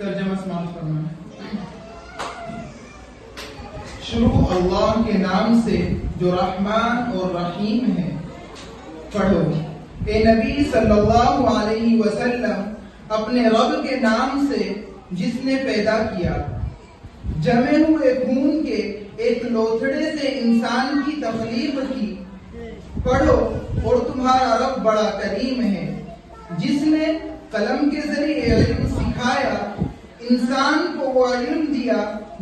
तर्जमा समाप्त फरमाएं। शुरू अल्लाह के नाम से जो रहमान और रहीम है। पढ़ो, ए नबी सल्लल्लाहु अलैहि वसल्लम, अपने रब के नाम से जिसने पैदा किया, जमे हुए खून के एक लोथड़े से इंसान की तख्लीक की। पढ़ो, और तुम्हारा रब बड़ा करीम है, जिसने कलम के जरिए इल्म सिखाया, इंसान को वो इल्म दिया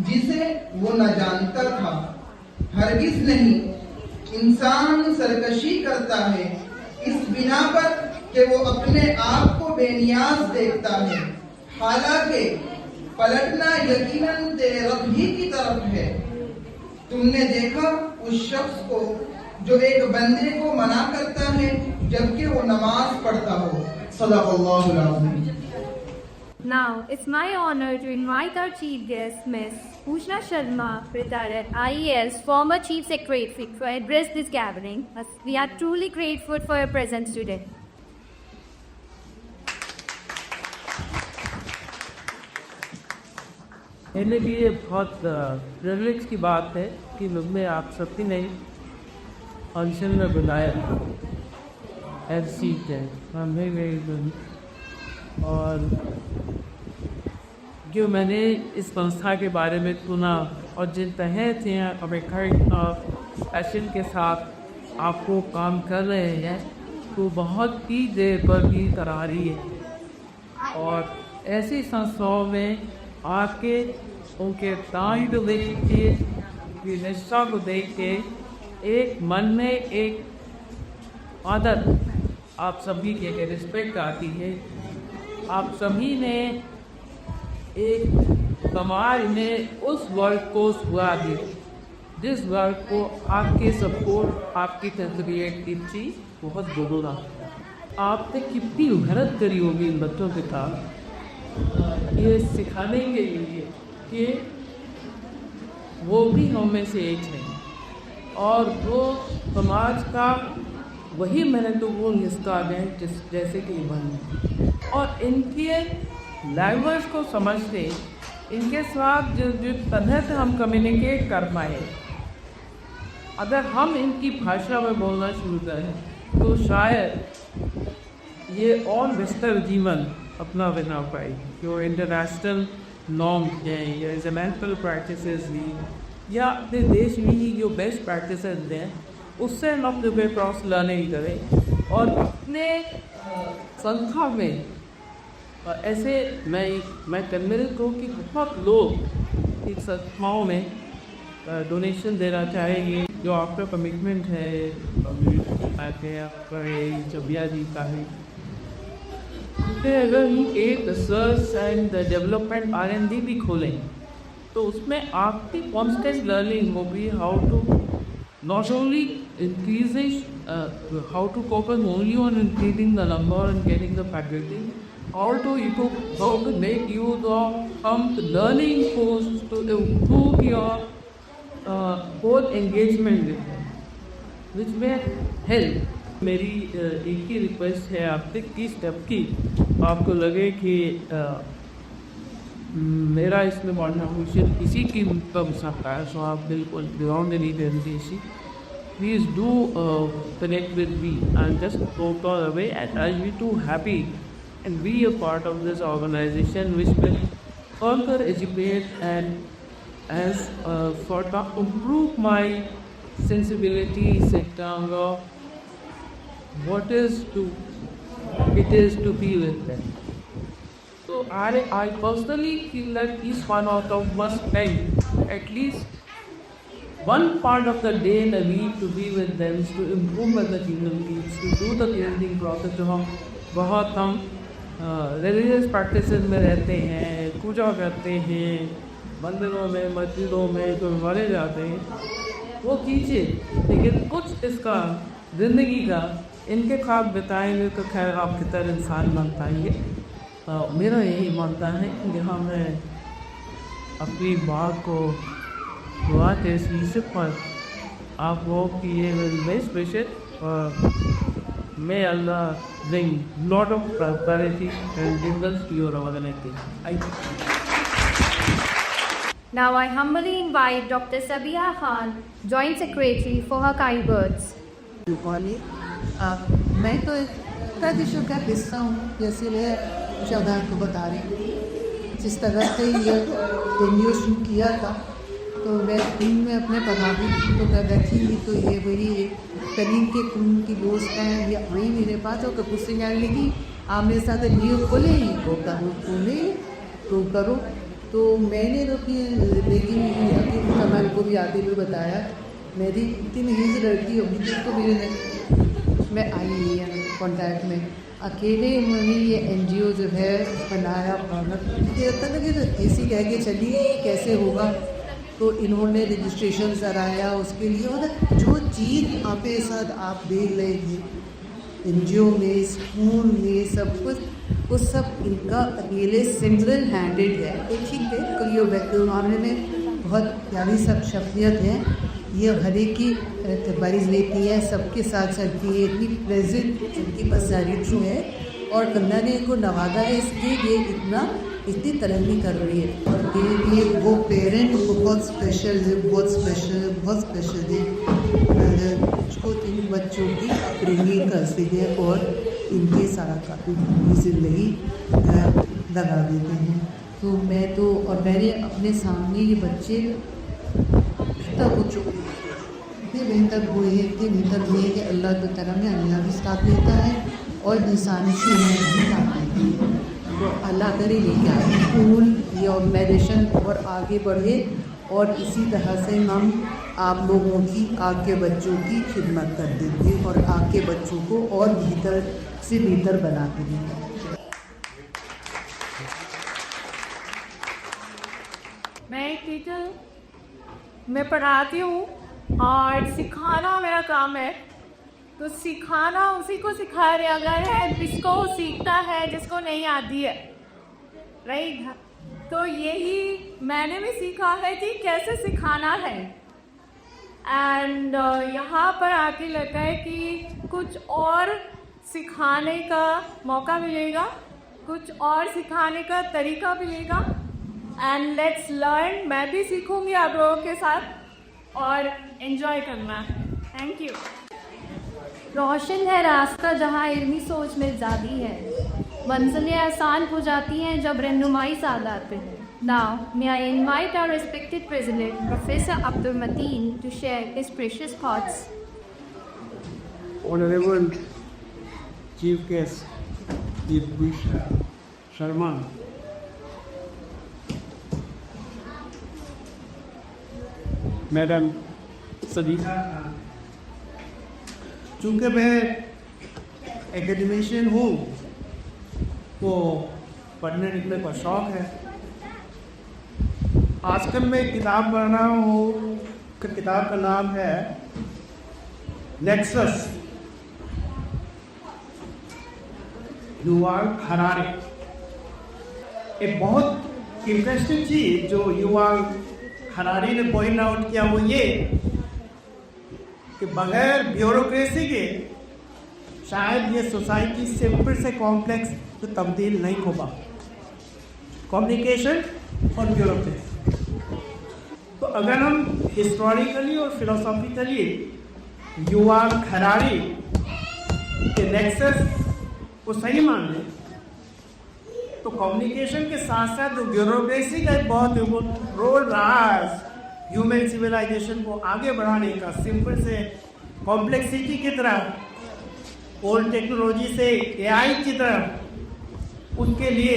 जिसे वो न जानता था। हरगिज नहीं, इंसान सरकशी करता है इस बिना पर कि वो अपने आप को बेनियाज देखता है, हालांकि पलटना यकीनन तेरे रब ही की तरफ है। तुमने देखा उस शख्स को जो एक बंदे को मना करता है जबकि वो नमाज पढ़ता हो। सल्लल्लाहु अलैहि वसल्लम। Now, it's my honor to invite our chief guest, Ms. Ushna Sharma, retired IAS, former chief secretary, to address this gathering. We are truly grateful for your presence today. मेरे लिए बहुत प्रिविलेज की बात है कि मुझे आप सबकी ने फंक्शन में बुलाया एज सीट है हमें गई। और जो मैंने इस संस्था के बारे में सुना और जिन तरह से पैशन के साथ आपको काम कर रहे हैं, तो बहुत ही देर पर भी करा रही है। और ऐसी संस्थाओं में आके उनके ताइद की निष्ठा को देख के एक मन में एक आदत आप सभी के रिस्पेक्ट आती है। आप सभी ने एक समाज में उस वर्ग को सुहा दी जिस वर्ग को आपके सपोर्ट, आपकी तस्वीर थी बहुत ज़रूरा। आपने कितनी मेहनत करी होगी इन बच्चों के साथ ये सिखाने के लिए कि वो भी हम में से एक है और वो समाज का वही महत्वपूर्ण हिस्सा है जैसे कि बन। और इनके लैंग्वेज को समझते, इनके साथ जिस तरह से हम कम्युनिकेट कर पाए, अगर हम इनकी भाषा में बोलना शुरू करें तो शायद ये और बेहतर जीवन अपना बना पाए। जो इंटरनेशनल नॉर्म्स हैं या इंटरनेशनल प्रैक्टिसेस भी या अपने देश में ही जो बेस्ट प्रैक्टिसेस हैं उससे हम अपने क्रॉस लर्निंग करें और अपने संस्था में ऐसे मैं कन्विंस हूँ कि बहुत लोग इन संस्थाओं में डोनेशन देना चाहेंगे। जो आपका कमिटमेंट है जबिया जी का है, अगर ही एक रिसर्च एंड डेवलपमेंट R&D भी खोलें तो उसमें आपकी कॉन्स्टेंट लर्निंग होगी how to not only increasing how to focus only on increasing the number and getting the faculty, also how to make use of learning course to improve your both engagement with them, which may help. मेरी एक ही request है आपसे कि step की आपको लगे कि मेरा इसमें कॉन्ट्रीब्यूशन इसी की पर हो सकता है, सो आप बिल्कुल beyond any variation please do connect with me and just talk away and I be too happy and be a part of this organization which will further educate and as for to improve my sensibilities in terms of what is to it is to be with them. So I personally feel that each one of us must spend at least one part of the day in a week to be with them, to improve as the human beings, to do the cleansing process. जो हम बहुत हम religious practices में रहते हैं, पूजा करते हैं, मंदिरों में मस्जिदों में जो मरे जाते हैं वो कीजिए, लेकिन कुछ इसका ज़िंदगी का इनके ख्वाब बिताएंगे तो खैर आप कितना इंसान बन पाएंगे। मेरा यही मानता है कि जहाँ मैं अपनी बात को दुआ के शीर्षक पर आप लोग की ये बेस्ट विशेष और may Allah bring lot of prosperity and dividends to your organization. Now I humbly invite Dr. Sabiha Khan, Joint Secretary, for her kind words. मैं तो ट्रेडिशन का हिस्सा हूँ, जैसे मैं शहदा को बता रही हूँ। जिस तरह से ये एनजीओ शुरू किया था तो मैं दिन में अपने पढ़ावी तो कर बैठी हुई, तो ये मेरी करीम के खून की दोस्त हैं, ये आई मेरे पास और कपूर से कहने लगी आप मेरे साथ एनजीओ खोले तो करो, खोले तो करो। तो मैंने तो अपनी ज़िंदगी कमल को भी आते हुए बताया, मेरी इतनी हीज लड़की अभी तक तो मेरे मैं आई हुई है कॉन्टैक्ट में, अकेले मैंने ये एनजीओ जो है बनाया, ऐसी कह के चलिए कैसे होगा, तो इन्होंने रजिस्ट्रेशन कराया उसके लिए, और जो चीज़ आपके साथ आप देख रहे थे एनजीओ में, स्कूल में, सब कुछ वो सब इनका अकेले सिंगल हैंडेड है। तो ठीक है, क्लियो मामले में बहुत प्यारी सब शख्सियत है, ये हर एक की बारिश लेती है, सबके साथ चलती है, इतनी प्रेजेंट इनकी पर्सनैलिटी है और कंधा ने इनको नवाजा है, इसलिए ये इतनी तरक्की कर रही है। और ये वो पेरेंट बहुत स्पेशल है, बहुत स्पेशल है, उसको इन बच्चों की ट्रेनिंग करते हैं और इनके सारा ज़िंदगी लगा देते हैं। तो मैंने अपने सामने ये बच्चे इतने बेहतर हुए हैं कि अल्लाह की तरह में अल्लाह भी साथ देता है और इंसानी से भी साथ देती है। तो अल्लाह करे लेके आए स्कूल ये ऑर्गेनाइजेशन और आगे बढ़े और इसी तरह से हम आप लोगों की आपके बच्चों की खिदमत कर देंगे और आपके बच्चों को और भीतर से बेहतर बनाते देंगे। मैं एक टीचर, मैं पढ़ाती हूँ और सिखाना मेरा काम है, तो सिखाना उसी को सिखाया गया है जिसको सीखता है, जिसको नहीं आती है, राइट। तो यही मैंने भी सीखा है कि कैसे सिखाना है, एंड यहाँ पर आके लगता है कि कुछ और सिखाने का मौका मिलेगा, कुछ और सिखाने का तरीका मिलेगा, एंड लेट्स लर्न। मैं भी सीखूंगी आप लोगों के साथ और एंजॉय करना। Thank you. रोशन है रास्ता जहाँ इल्मी सोच में ज़्यादी है, मंजिलें आसान हो जाती हैं जब रहनुमाई सादात पे है। Now, may I invite our respected President, Professor Abdul Mateen, to share his precious thoughts. Honorable Chief Guest, Bhusha Sharma, Madam Sadiqa, चूँकि मैं एकेडमिशियन हूँ वो पढ़ने लिखने का शौक़ है। आजकल मैं किताब पढ़ रहा हूँ, किताब का नाम है नेक्सस, युवाल हरारी। एक बहुत इंटरेस्टिंग चीज़ जो युवाल हरारी ने पॉइंट आउट किया वो ये कि बगैर ब्यूरोक्रेसी के शायद ये सोसाइटी सिंपल से कॉम्प्लेक्स तो तब्दील नहीं हो पा। कम्युनिकेशन और ब्यूरोक्रेसी। तो अगर हम हिस्टोरिकली और फिलोसॉफिकली युवाल हरारी के नेक्सस को सही मान लें तो कम्युनिकेशन के साथ साथ जो ब्यूरोक्रेसी का एक बहुत रोल रहा है ह्यूमन सिविलाइजेशन को आगे बढ़ाने का, सिंपल से कॉम्प्लेक्सिटी की तरफ, ओल्ड टेक्नोलॉजी से एआई की तरफ, उसके लिए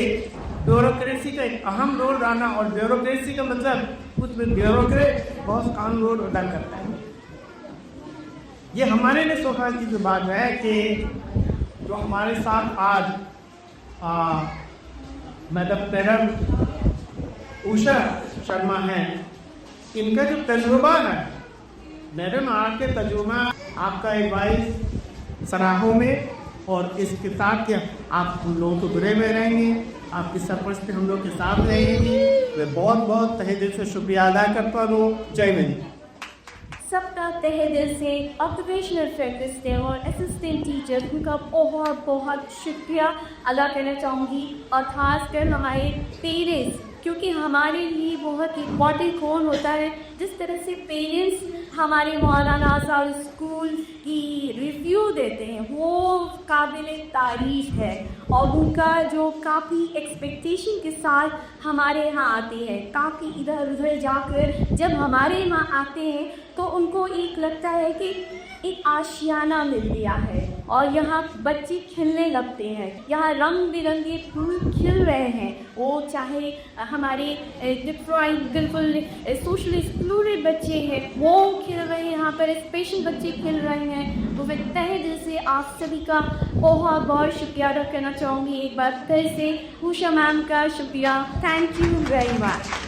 ब्यूरोक्रेसी का एक अहम रोल रहना। और ब्यूरोक्रेसी का मतलब उसमें ब्यूरोक्रेट बहुत अहम रोल अदा करता है। ये हमारे लिए सोसाइटी की बात है कि जो हमारे साथ आज मैडम उषा शर्मा हैं, इनका जो तजुर्बा है, मैडम आपके तजुर्बा, आपका एडवाइस सराहों में, और इस किताब के आप हम लोगों को जुड़े हुए रहेंगे, आपकी सरपरस्ती हम लोग के साथ रहेंगी। मैं बहुत बहुत तहे दिल से शुक्रिया अदा करता हूँ। जय हिंद। सबका तहे दिल से ऑक्यूपेशनल थेरेपिस्ट और असिस्टेंट टीचर उनका बहुत बहुत शुक्रिया अदा करना चाहूँगी, और ख़ासकर हमारे पेरेंट्स, क्योंकि हमारे लिए बहुत इम्पॉर्टेंट रोल होता है। जिस तरह से पेरेंट्स हमारे मौलाना साहब स्कूल की रिव्यू देते हैं वो काबिल तारीफ़ है, और उनका जो काफ़ी एक्सपेक्टेशन के साथ हमारे यहाँ आते हैं, काफ़ी इधर उधर जाकर जब हमारे यहाँ आते हैं तो उनको एक लगता है कि एक आशियाना मिल गया है और यहाँ बच्चे खिलने लगते हैं, यहाँ रंग बिरंगे फूल खिल रहे हैं। वो चाहे हमारे डिप्राइव्ड बिल्कुल सोशली एक्सक्लूडेड बच्चे हैं वो खिल रहे हैं, यहाँ पर स्पेशल बच्चे खिल रहे हैं। तो मैं तहे दिल से आप सभी का बहुत बहुत शुक्रिया अदा करना चाहूँगी। एक बार फिर से उषा मैम का शुक्रिया। Thank you very much.